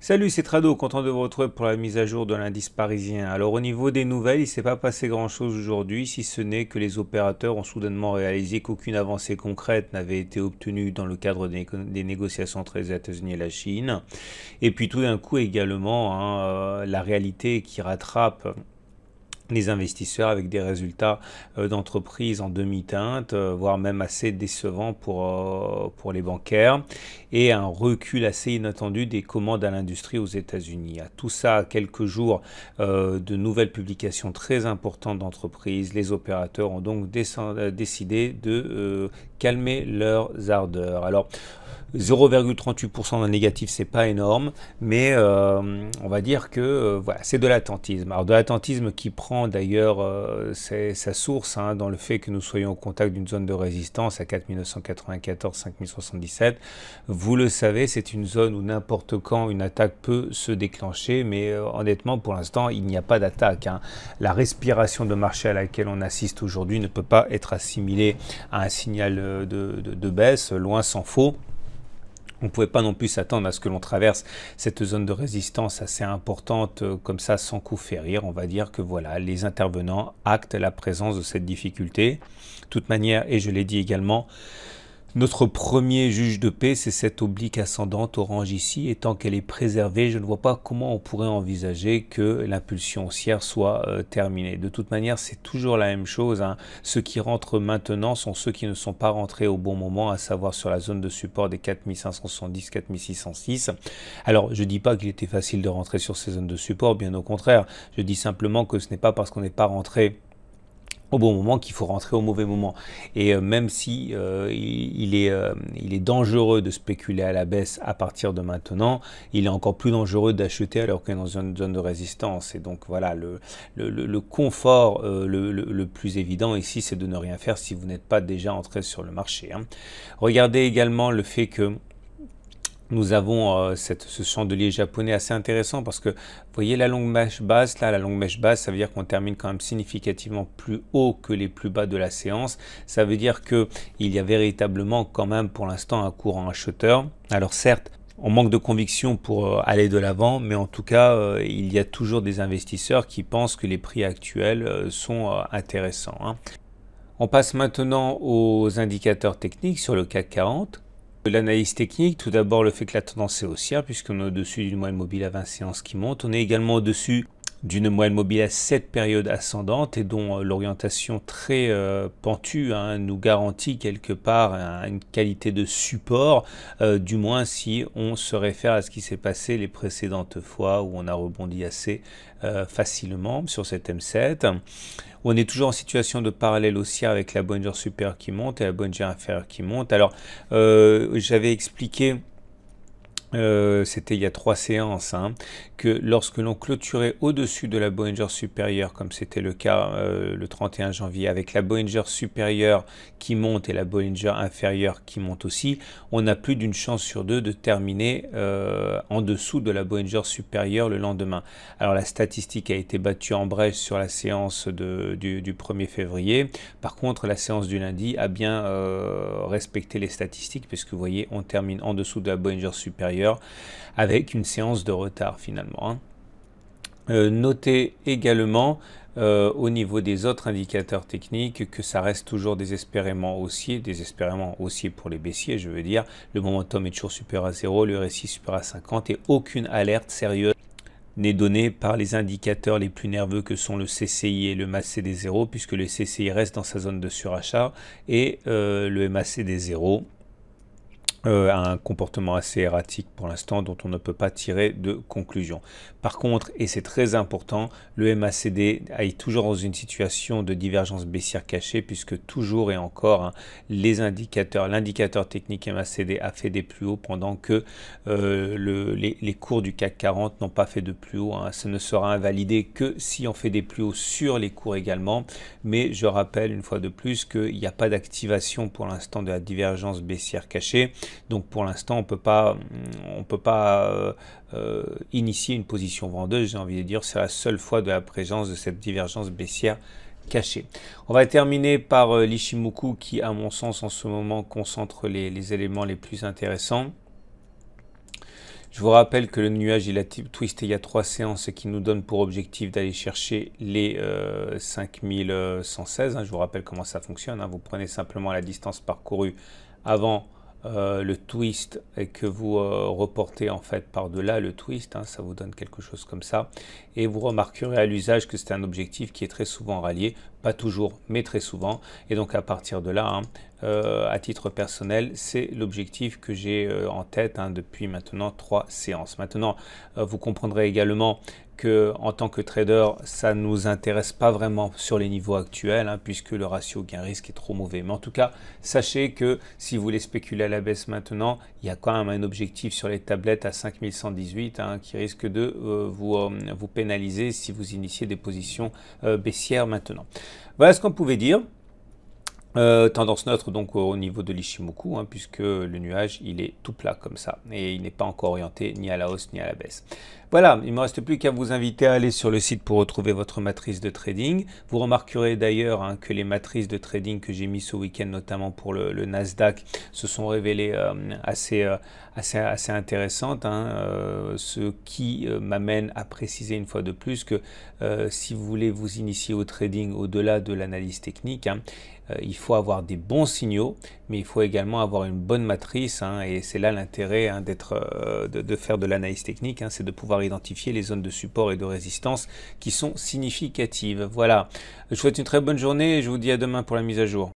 Salut, c'est Trado, content de vous retrouver pour la mise à jour de l'indice parisien. Alors au niveau des nouvelles, il ne s'est pas passé grand-chose aujourd'hui, si ce n'est que les opérateurs ont soudainement réalisé qu'aucune avancée concrète n'avait été obtenue dans le cadre des négociations entre les États-Unis et la Chine. Et puis tout d'un coup également, la réalité qui rattrape les investisseurs avec des résultats d'entreprise en demi-teinte, voire même assez décevants pour les bancaires, et un recul assez inattendu des commandes à l'industrie aux États-Unis. À tout ça, à quelques jours de nouvelles publications très importantes d'entreprises, les opérateurs ont donc décidé de calmer leurs ardeurs. Alors, 0,38% de négatif, c'est pas énorme, mais on va dire que voilà, c'est de l'attentisme. Alors de l'attentisme qui prend d'ailleurs sa source dans le fait que nous soyons au contact d'une zone de résistance à 4994-5077. Vous le savez, c'est une zone où n'importe quand une attaque peut se déclencher, mais honnêtement, pour l'instant, il n'y a pas d'attaque. La respiration de marché à laquelle on assiste aujourd'hui ne peut pas être assimilée à un signal de baisse, loin s'en faut. On ne pouvait pas non plus s'attendre à ce que l'on traverse cette zone de résistance assez importante comme ça sans coup férir. On va dire que voilà, les intervenants actent la présence de cette difficulté. De toute manière, et je l'ai dit également, notre premier juge de paix, c'est cette oblique ascendante orange ici, et tant qu'elle est préservée, je ne vois pas comment on pourrait envisager que l'impulsion haussière soit terminée. De toute manière, c'est toujours la même chose. Ceux qui rentrent maintenant sont ceux qui ne sont pas rentrés au bon moment, à savoir sur la zone de support des 4570, 4606. Alors, je ne dis pas qu'il était facile de rentrer sur ces zones de support, bien au contraire. Je dis simplement que ce n'est pas parce qu'on n'est pas rentré au bon moment qu'il faut rentrer au mauvais moment. Et même si il est dangereux de spéculer à la baisse à partir de maintenant, il est encore plus dangereux d'acheter alors qu'on est dans une zone de résistance. Et donc voilà, le confort le plus évident ici, c'est de ne rien faire si vous n'êtes pas déjà entré sur le marché. Regardez également le fait que nous avons ce chandelier japonais assez intéressant parce que vous voyez la longue mèche basse, là la longue mèche basse, ça veut dire qu'on termine quand même significativement plus haut que les plus bas de la séance. Ça veut dire qu'il y a véritablement quand même pour l'instant un courant acheteur. Alors certes, on manque de conviction pour aller de l'avant, mais en tout cas, il y a toujours des investisseurs qui pensent que les prix actuels sont intéressants. On passe maintenant aux indicateurs techniques sur le CAC 40. L'analyse technique, tout d'abord le fait que la tendance est haussière puisqu'on est au-dessus d'une moyenne mobile à 20 séances qui monte. On est également au-dessus d'une moyenne mobile à 7 périodes ascendantes et dont l'orientation très pentue nous garantit quelque part une qualité de support, du moins si on se réfère à ce qui s'est passé les précédentes fois où on a rebondi assez facilement sur cet M7. On est toujours en situation de parallèle haussière avec la Bollinger supérieure qui monte et la Bollinger inférieure qui monte. Alors, j'avais expliqué, c'était il y a 3 séances, que lorsque l'on clôturait au-dessus de la Bollinger supérieure, comme c'était le cas le 31 janvier, avec la Bollinger supérieure qui monte et la Bollinger inférieure qui monte aussi, on a plus d'une chance sur deux de terminer en dessous de la Bollinger supérieure le lendemain. Alors la statistique a été battue en brèche sur la séance du 1er février. Par contre, la séance du lundi a bien respecté les statistiques, puisque vous voyez, on termine en dessous de la Bollinger supérieure avec une séance de retard finalement. Notez également au niveau des autres indicateurs techniques que ça reste toujours désespérément haussier pour les baissiers, je veux dire. Le momentum est toujours supérieur à 0, le RSI supérieur à 50 et aucune alerte sérieuse n'est donnée par les indicateurs les plus nerveux que sont le CCI et le MACD0, puisque le CCI reste dans sa zone de surachat et le MACD0 a un comportement assez erratique pour l'instant dont on ne peut pas tirer de conclusion. Par contre, et c'est très important, le MACD est toujours dans une situation de divergence baissière cachée puisque toujours et encore l'indicateur technique MACD a fait des plus hauts pendant que les cours du CAC 40 n'ont pas fait de plus haut. Ce ne sera invalidé que si on fait des plus hauts sur les cours également, mais je rappelle une fois de plus qu'il n'y a pas d'activation pour l'instant de la divergence baissière cachée. Donc pour l'instant, on peut pas initier une position vendeuse, j'ai envie de dire, c'est la seule fois de la présence de cette divergence baissière cachée. On va terminer par l'Ichimoku qui, à mon sens, en ce moment, concentre les éléments les plus intéressants. Je vous rappelle que le nuage il a twisté il y a 3 séances, ce qui nous donne pour objectif d'aller chercher les 5116. Je vous rappelle comment ça fonctionne. Vous prenez simplement la distance parcourue avant le twist et que vous reportez en fait par-delà le twist, ça vous donne quelque chose comme ça. Et vous remarquerez à l'usage que c'est un objectif qui est très souvent rallié, pas toujours, mais très souvent. Et donc à partir de là, à titre personnel, c'est l'objectif que j'ai en tête depuis maintenant 3 séances. Maintenant, vous comprendrez également que en tant que trader, ça ne nous intéresse pas vraiment sur les niveaux actuels, puisque le ratio gain-risque est trop mauvais. Mais en tout cas, sachez que si vous voulez spéculer à la baisse maintenant, il y a quand même un objectif sur les tablettes à 5118 qui risque de vous pénaliser si vous initiez des positions baissières maintenant. Voilà ce qu'on pouvait dire. Tendance neutre donc au niveau de l'Ichimoku, puisque le nuage il est tout plat comme ça et il n'est pas encore orienté ni à la hausse ni à la baisse. Voilà, il ne me reste plus qu'à vous inviter à aller sur le site pour retrouver votre matrice de trading. Vous remarquerez d'ailleurs que les matrices de trading que j'ai mis ce week-end, notamment pour le Nasdaq, se sont révélées assez intéressantes, ce qui m'amène à préciser une fois de plus que si vous voulez vous initier au trading au-delà de l'analyse technique, il faut avoir des bons signaux, mais il faut également avoir une bonne matrice, et c'est là l'intérêt de faire de l'analyse technique, c'est de pouvoir identifier les zones de support et de résistance qui sont significatives. Voilà, je vous souhaite une très bonne journée et je vous dis à demain pour la mise à jour.